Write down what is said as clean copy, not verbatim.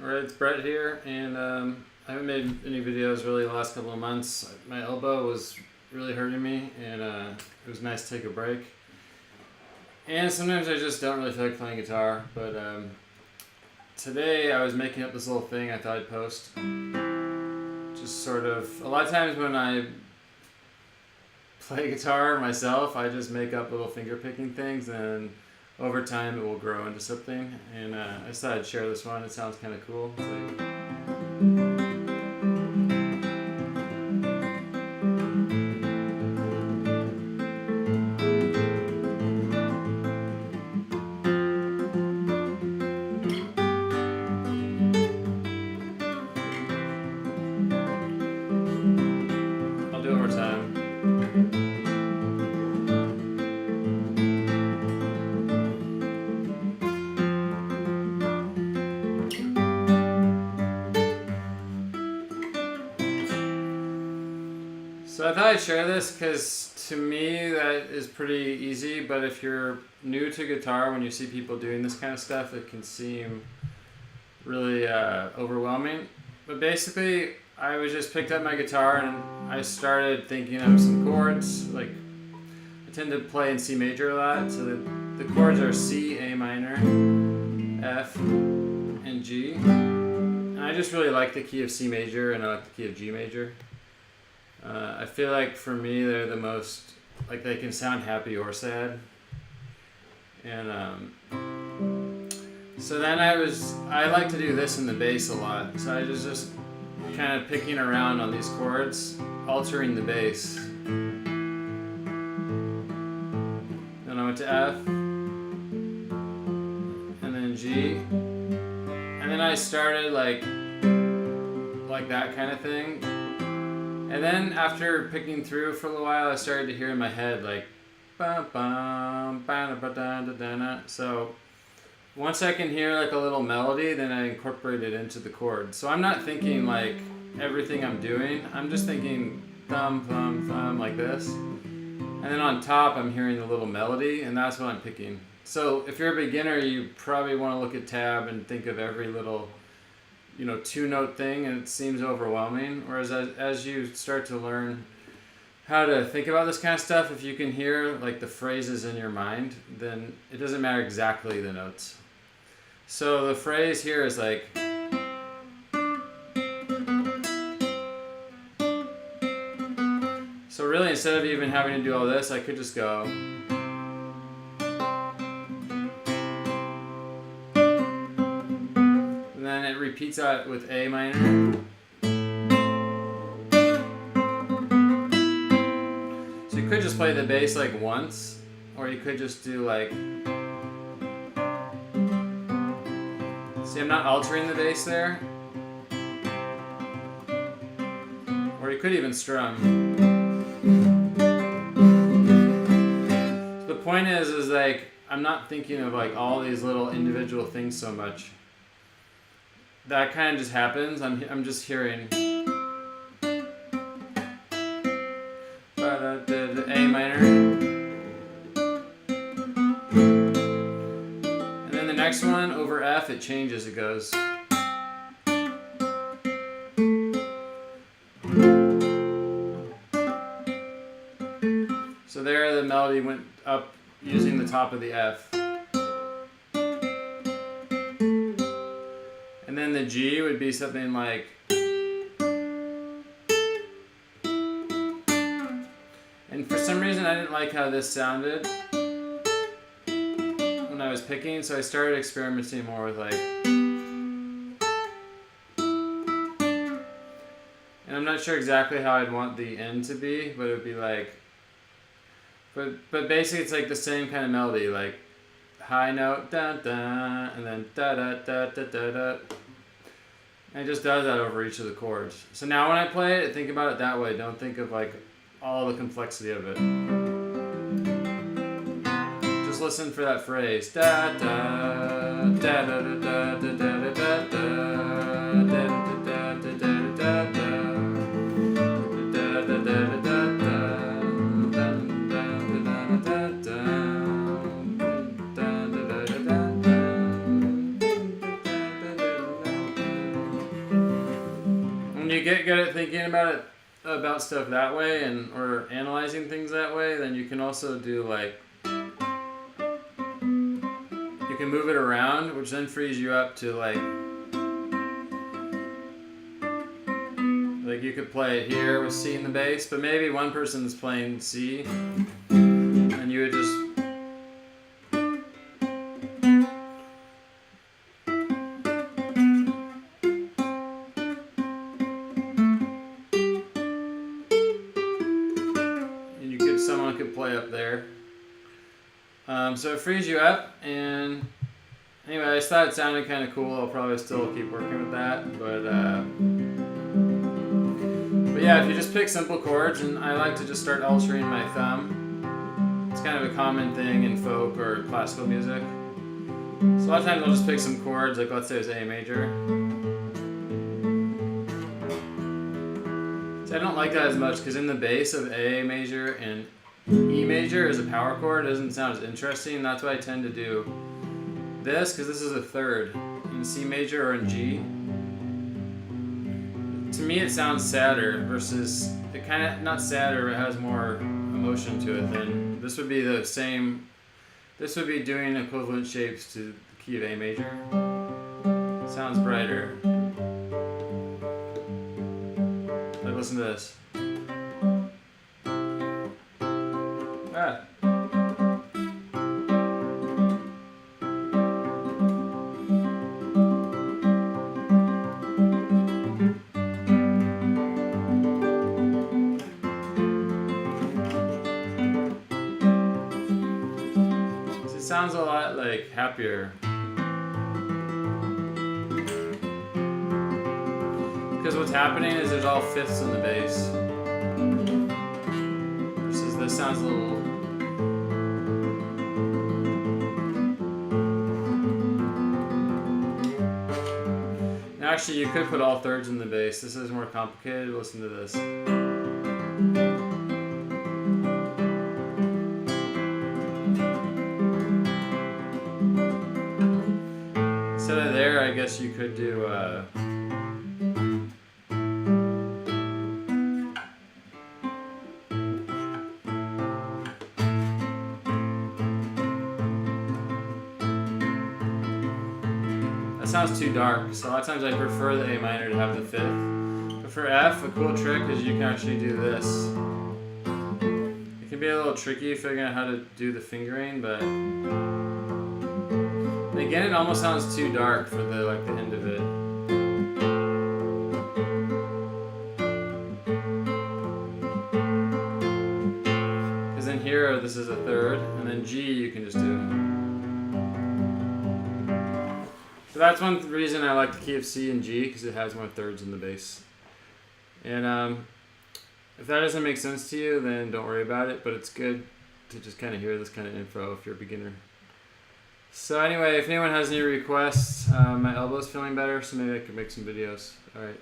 Alright, it's Brett here, and I haven't made any videos really the last couple of months. My elbow was really hurting me, and it was nice to take a break. And sometimes I just don't really feel like playing guitar, but today I was making up this little thing I thought I'd post. Just sort of, a lot of times when I play guitar myself, I just make up little finger picking things, and over time it will grow into something. And I decided I'd share this one. It sounds kind of cool. It's like, I'll do it over time. So I thought I'd share this because to me that is pretty easy, but if you're new to guitar, when you see people doing this kind of stuff, it can seem really overwhelming. But basically, I just picked up my guitar and I started thinking of some chords. Like, I tend to play in C major a lot, so the chords are C, A minor, F, and G. And I just really like the key of C major, and I like the key of G major. I feel like for me they're the most, like, they can sound happy or sad. And so then I like to do this in the bass a lot. So I was just kind of picking around on these chords, altering the bass. Then I went to F, and then G, and then I started like that kind of thing. And then after picking through for a little while, I started to hear in my head like bum bum ba ba da da da. So once I can hear like a little melody, then I incorporate it into the chord. So I'm not thinking like everything I'm doing. I'm just thinking thumb thumb thumb like this. And then on top, I'm hearing the little melody, and that's what I'm picking. So if you're a beginner, you probably want to look at tab and think of every little, two-note thing, and it seems overwhelming. Whereas as you start to learn how to think about this kind of stuff, if you can hear like the phrases in your mind, then it doesn't matter exactly the notes. So the phrase here is like, so really instead of even having to do all this, I could just go. It repeats out with A minor. So you could just play the bass like once, or you could just do like, see, I'm not altering the bass there. Or you could even strum. So the point is like, I'm not thinking of like all these little individual things so much. That kind of just happens. I'm just hearing A minor, and then the next one over F, it changes. It goes. So there, the melody went up using the top of the F. And then the G would be something like, and for some reason I didn't like how this sounded when I was picking, so I started experimenting more with like, and I'm not sure exactly how I'd want the end to be, but it would be like, but basically it's like the same kind of melody, like high note, da da, and then da da da da da da. And it just does that over each of the chords. So now when I play it, think about it that way. Don't think of like all the complexity of it. Just listen for that phrase. Da da da da da da da da da da da da da da da. when you get good at thinking about stuff that way or analyzing things that way, then you can also do like, you can move it around, which then frees you up to like you could play it here with C in the bass, but maybe one person's playing C and you would just someone could play up there. So it frees you up, and anyway, I just thought it sounded kind of cool. I'll probably still keep working with that, but yeah, if you just pick simple chords, and I like to just start altering my thumb. It's kind of a common thing in folk or classical music. So a lot of times I'll just pick some chords, like let's say it's A major. I don't like that as much because in the bass of A major and E major as a power chord, it doesn't sound as interesting. That's why I tend to do this, because this is a third in C major or in G. To me it sounds sadder versus, it kind of, not sadder, it has more emotion to it than, this would be the same, this would be doing equivalent shapes to the key of A major. It sounds brighter. Listen to this. Ah. It sounds a lot like happier. Because what's happening is there's all fifths in the bass. Versus this sounds a little... Now actually you could put all thirds in the bass. This is more complicated. Listen to this. Instead of there, I guess you could do... sounds too dark, so a lot of times I prefer the A minor to have the fifth. But for F, a cool trick is you can actually do this. It can be a little tricky figuring out how to do the fingering, but and again, it almost sounds too dark for the end of it. Because then here, this is a third, and then G you can just do. So that's one reason I like the key of C and G, because it has more thirds in the bass. And if that doesn't make sense to you, then don't worry about it, but it's good to just kind of hear this kind of info if you're a beginner. So anyway, if anyone has any requests, my elbow's feeling better, so maybe I could make some videos. All right.